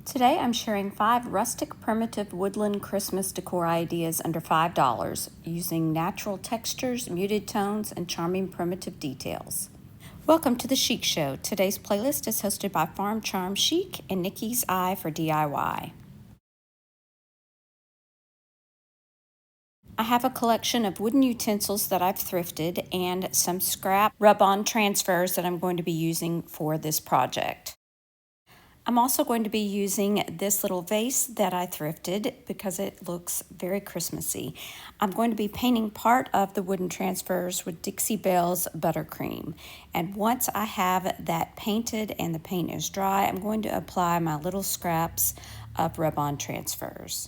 Today I'm sharing 5 rustic primitive woodland Christmas decor ideas under $5 using natural textures, muted tones, and charming primitive details. Welcome to the Chic Show. Today's playlist is hosted by Farm Charm Chic and Nikki's Eye for DIY. I have a collection of wooden utensils that I've thrifted and some scrap rub-on transfers that I'm going to be using for this project. I'm also going to be using this little vase that I thrifted because it looks very Christmassy. I'm going to be painting part of the wooden transfers with Dixie Belle's buttercream. And once I have that painted and the paint is dry, I'm going to apply my little scraps of rub-on transfers.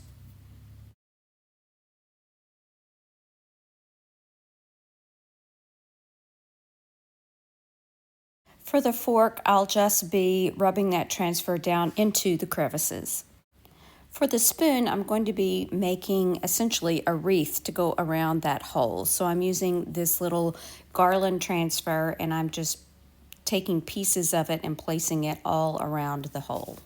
For the fork, I'll just be rubbing that transfer down into the crevices. For the spoon, I'm going to be making essentially a wreath to go around that hole. So I'm using this little garland transfer and I'm just taking pieces of it and placing it all around the hole.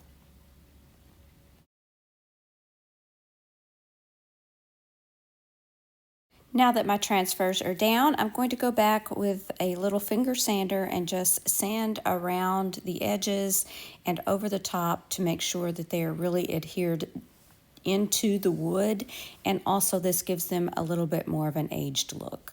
Now that my transfers are down, I'm going to go back with a little finger sander and just sand around the edges and over the top to make sure that they are really adhered into the wood, and also this gives them a little bit more of an aged look.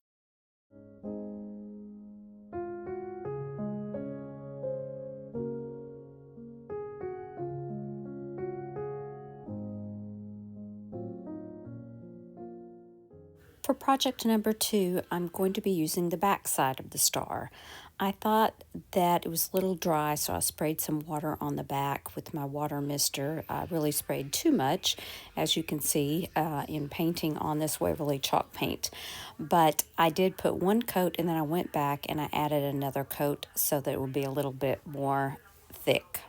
For project number 2, I'm going to be using the back side of the star. I thought that it was a little dry, so I sprayed some water on the back with my water mister. I really sprayed too much, as you can see in painting on this Waverly chalk paint. But I did put one coat and then I went back and I added another coat so that it would be a little bit more thick.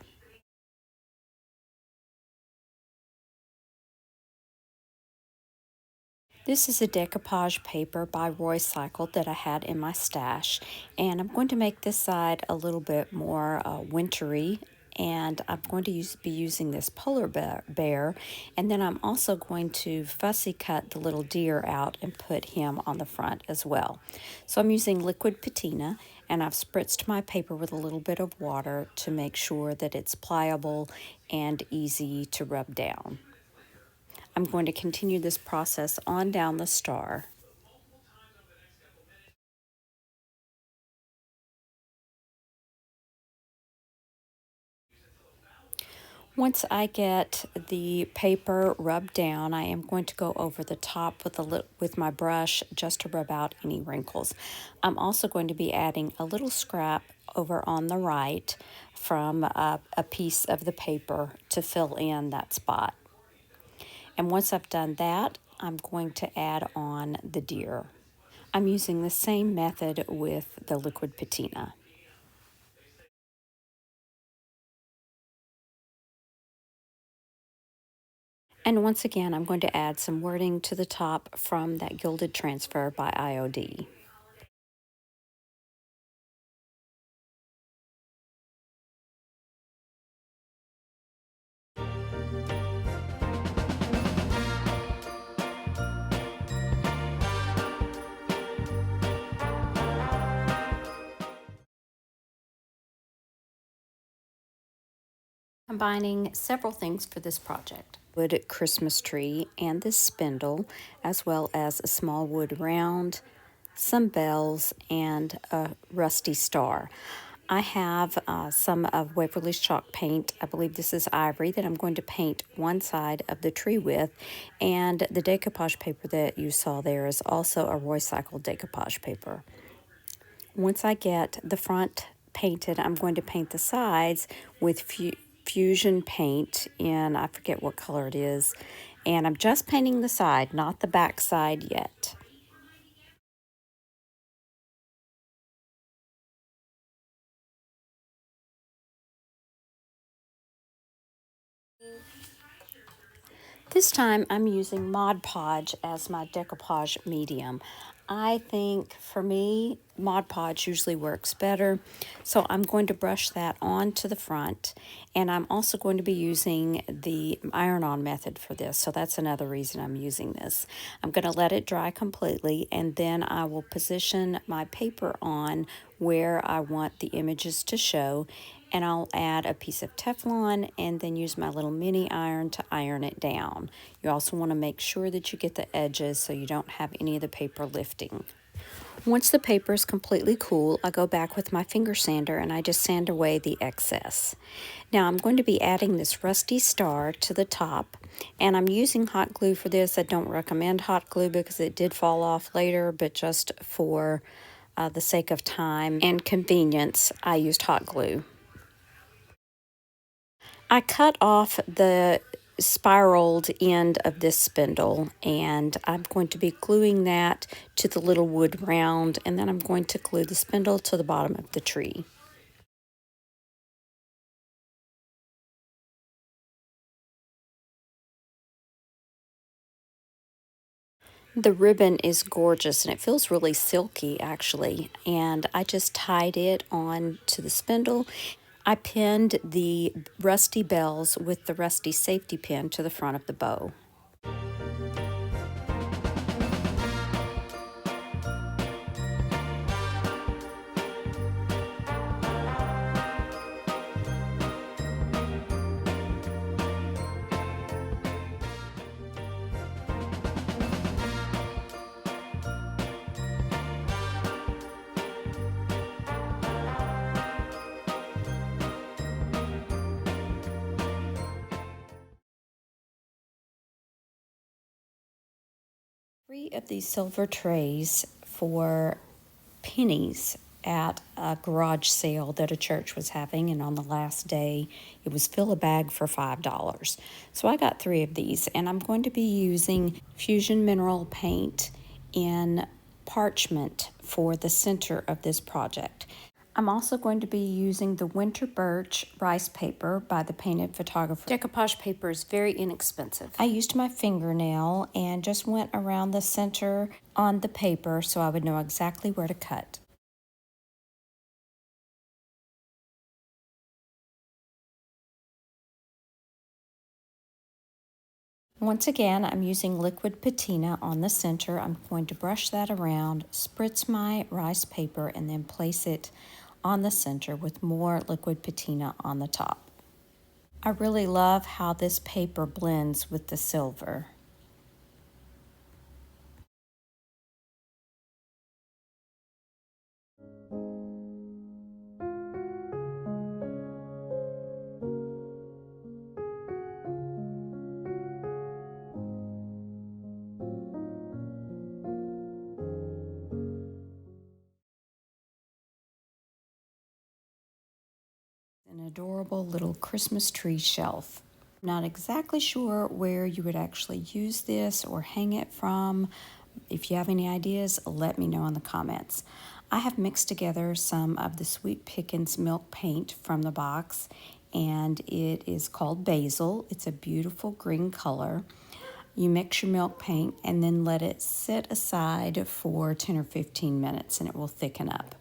This is a decoupage paper by Roycycled that I had in my stash, and I'm going to make this side a little bit more wintry, and I'm going to be using this polar bear, and then I'm also going to fussy cut the little deer out and put him on the front as well. So I'm using liquid patina, and I've spritzed my paper with a little bit of water to make sure that it's pliable and easy to rub down. I'm going to continue this process on down the star. Once I get the paper rubbed down, I am going to go over the top with my brush just to rub out any wrinkles. I'm also going to be adding a little scrap over on the right from a piece of the paper to fill in that spot. And once I've done that, I'm going to add on the deer. I'm using the same method with the liquid patina. And once again, I'm going to add some wording to the top from that Gilded Transfer by IOD. Combining several things for this project: wood Christmas tree and this spindle, as well as a small wood round, some bells, and a rusty star. I have some of Waverly's chalk paint. I believe this is ivory that I'm going to paint one side of the tree with, and the decoupage paper that you saw there is also a Roycycled decoupage paper. Once I get the front painted, I'm going to paint the sides with fusion paint in, I forget what color it is, and I'm just painting the side, not the back side yet. This time I'm using Mod Podge as my decoupage medium. I think for me, Mod Podge usually works better. So I'm going to brush that on to the front, and I'm also going to be using the iron-on method for this, so that's another reason I'm using this. I'm going to let it dry completely, and then I will position my paper on where I want the images to show, and I'll add a piece of Teflon and then use my little mini iron to iron it down. You also want to make sure that you get the edges so you don't have any of the paper lifting. Once the paper is completely cool, I go back with my finger sander and I just sand away the excess. Now I'm going to be adding this rusty star to the top, and I'm using hot glue for this. I don't recommend hot glue because it did fall off later, but just for the sake of time and convenience, I used hot glue. I cut off the spiraled end of this spindle, and I'm going to be gluing that to the little wood round, and then I'm going to glue the spindle to the bottom of the tree. The ribbon is gorgeous and it feels really silky actually, and I just tied it on to the spindle. I pinned the rusty bells with the rusty safety pin to the front of the bow. Three of these silver trays for pennies at a garage sale that a church was having, and on the last day it was fill a bag for $5. So I got three of these, and I'm going to be using Fusion Mineral Paint in parchment for the center of this project. I'm also going to be using the Winter Birch rice paper by the Painted Photographer. Decoupage paper is very inexpensive. I used my fingernail and just went around the center on the paper so I would know exactly where to cut. Once again, I'm using liquid patina on the center. I'm going to brush that around, spritz my rice paper, and then place it on the center with more liquid patina on the top. I really love how this paper blends with the silver. An adorable little Christmas tree shelf. Not exactly sure where you would actually use this or hang it from. If you have any ideas, let me know in the comments. I have mixed together some of the Sweet Pickens milk paint from the box, and it is called Basil. It's a beautiful green color. You mix your milk paint and then let it sit aside for 10 or 15 minutes and it will thicken up.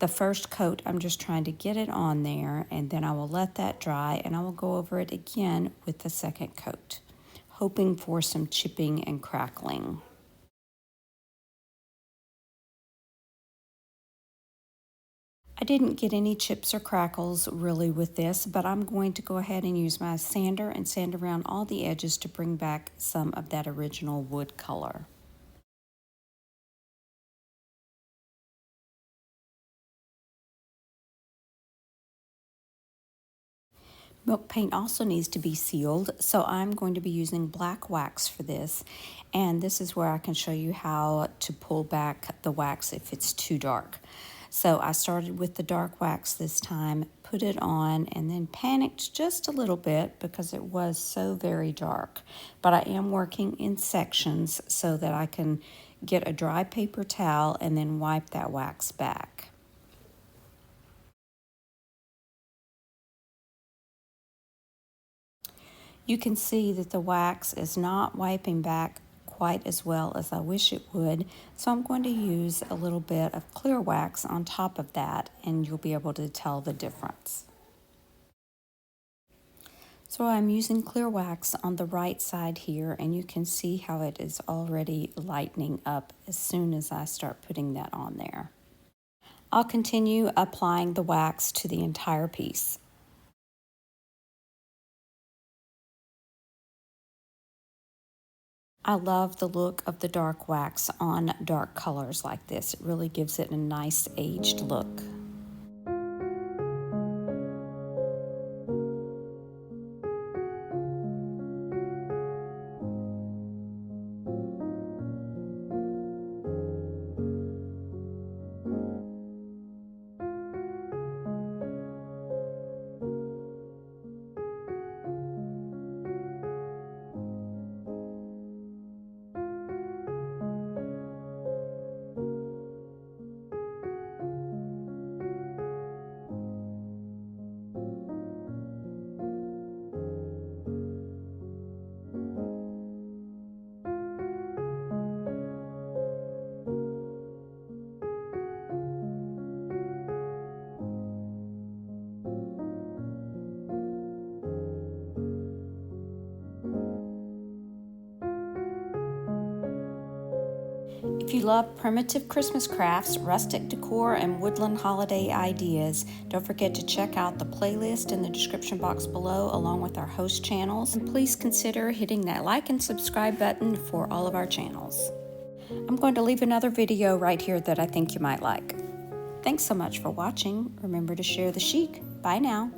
The first coat, I'm just trying to get it on there, and then I will let that dry and I will go over it again with the second coat, hoping for some chipping and crackling. I didn't get any chips or crackles really with this, but I'm going to go ahead and use my sander and sand around all the edges to bring back some of that original wood color. Milk paint also needs to be sealed, so I'm going to be using black wax for this, and this is where I can show you how to pull back the wax if it's too dark. So I started with the dark wax this time, put it on, and then panicked just a little bit because it was so very dark. But I am working in sections so that I can get a dry paper towel and then wipe that wax back. You can see that the wax is not wiping back quite as well as I wish it would, so I'm going to use a little bit of clear wax on top of that, and you'll be able to tell the difference. So I'm using clear wax on the right side here, and you can see how it is already lightening up as soon as I start putting that on there. I'll continue applying the wax to the entire piece. I love the look of the dark wax on dark colors like this. It really gives it a nice aged look. If you love primitive Christmas crafts, rustic decor, and woodland holiday ideas, don't forget to check out the playlist in the description box below along with our host channels. And please consider hitting that like and subscribe button for all of our channels. I'm going to leave another video right here that I think you might like. Thanks so much for watching. Remember to share the chic. Bye now.